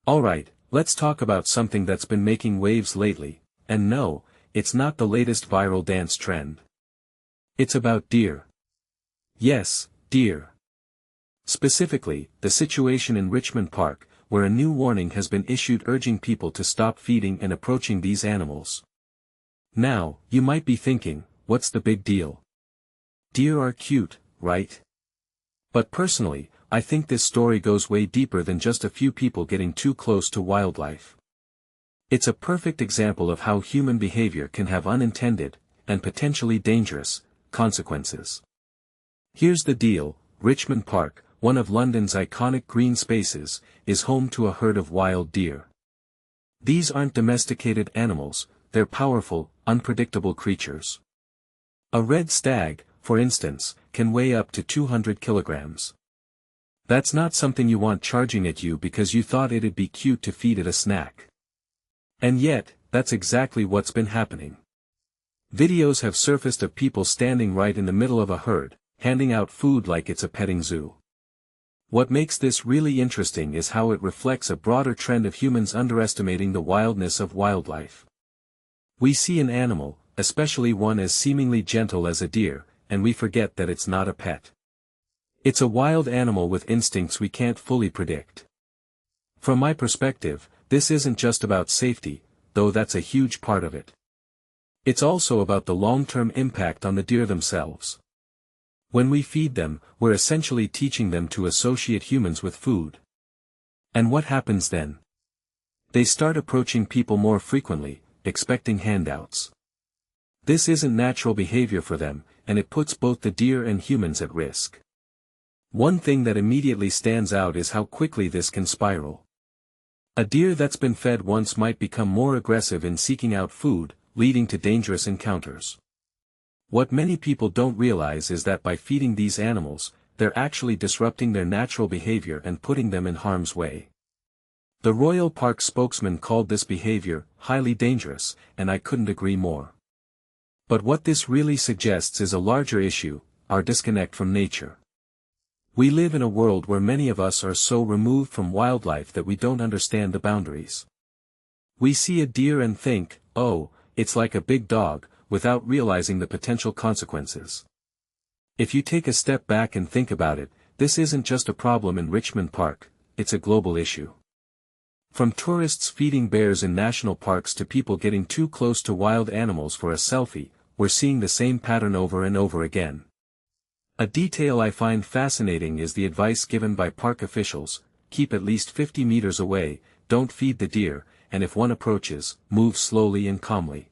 Alright, let's talk about something that's been making waves lately, and no, it's not the latest viral dance trend. It's about deer. Yes, deer. Specifically, the situation in Richmond Park, where a new warning has been issued urging people to stop feeding and approaching these animals. Now, you might be thinking, what's the big deal? Deer are cute, right? But personally, I think this story goes way deeper than just a few people getting too close to wildlife. It's a perfect example of how human behavior can have unintended, and potentially dangerous, consequences. Here's the deal: Richmond Park, one of London's iconic green spaces, is home to a herd of wild deer. These aren't domesticated animals, they're powerful, unpredictable creatures. A red stag, for instance, can weigh up to 200 kilograms. That's not something you want charging at you because you thought it'd be cute to feed it a snack. And yet, that's exactly what's been happening. Videos have surfaced of people standing right in the middle of a herd, handing out food like it's a petting zoo. What makes this really interesting is how it reflects a broader trend of humans underestimating the wildness of wildlife. We see an animal, especially one as seemingly gentle as a deer, and we forget that it's not a pet. It's a wild animal with instincts we can't fully predict. From my perspective, this isn't just about safety, though that's a huge part of it. It's also about the long-term impact on the deer themselves. When we feed them, we're essentially teaching them to associate humans with food. And what happens then? They start approaching people more frequently, expecting handouts. This isn't natural behavior for them, and it puts both the deer and humans at risk. One thing that immediately stands out is how quickly this can spiral. A deer that's been fed once might become more aggressive in seeking out food, leading to dangerous encounters. What many people don't realize is that by feeding these animals, they're actually disrupting their natural behavior and putting them in harm's way. The Royal Park spokesman called this behavior highly dangerous, and I couldn't agree more. But what this really suggests is a larger issue: our disconnect from nature. We live in a world where many of us are so removed from wildlife that we don't understand the boundaries. We see a deer and think, oh, it's like a big dog, without realizing the potential consequences. If you take a step back and think about it, this isn't just a problem in Richmond Park, it's a global issue. From tourists feeding bears in national parks to people getting too close to wild animals for a selfie, we're seeing the same pattern over and over again. A detail I find fascinating is the advice given by park officials: keep at least 50 meters away, don't feed the deer, and if one approaches, move slowly and calmly.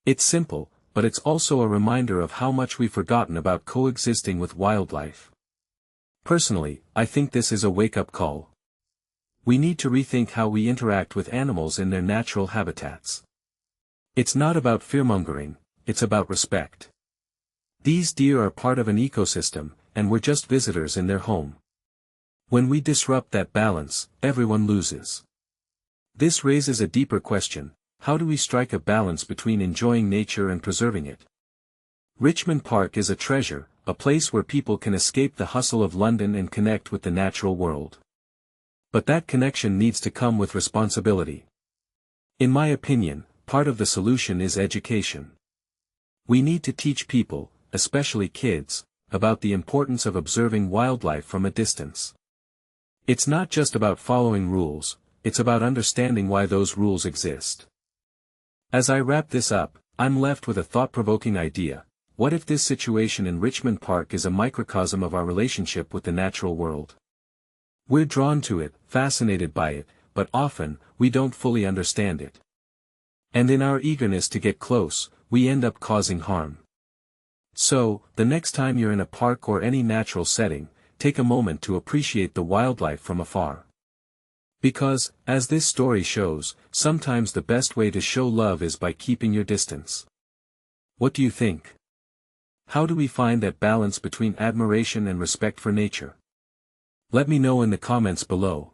It's simple, but it's also a reminder of how much we've forgotten about coexisting with wildlife. Personally, I think this is a wake-up call. We need to rethink how we interact with animals in their natural habitats. It's not about fearmongering, it's about respect. These deer are part of an ecosystem, and we're just visitors in their home. When we disrupt that balance, everyone loses. This raises a deeper question: how do we strike a balance between enjoying nature and preserving it? Richmond Park is a treasure, a place where people can escape the hustle of London and connect with the natural world. But that connection needs to come with responsibility. In my opinion, part of the solution is education. We need to teach people, especially kids, about the importance of observing wildlife from a distance. It's not just about following rules, it's about understanding why those rules exist. As I wrap this up, I'm left with a thought-provoking idea: what if this situation in Richmond Park is a microcosm of our relationship with the natural world? We're drawn to it, fascinated by it, but often, we don't fully understand it. And in our eagerness to get close, we end up causing harm. So, the next time you're in a park or any natural setting, take a moment to appreciate the wildlife from afar. Because, as this story shows, sometimes the best way to show love is by keeping your distance. What do you think? How do we find that balance between admiration and respect for nature? Let me know in the comments below.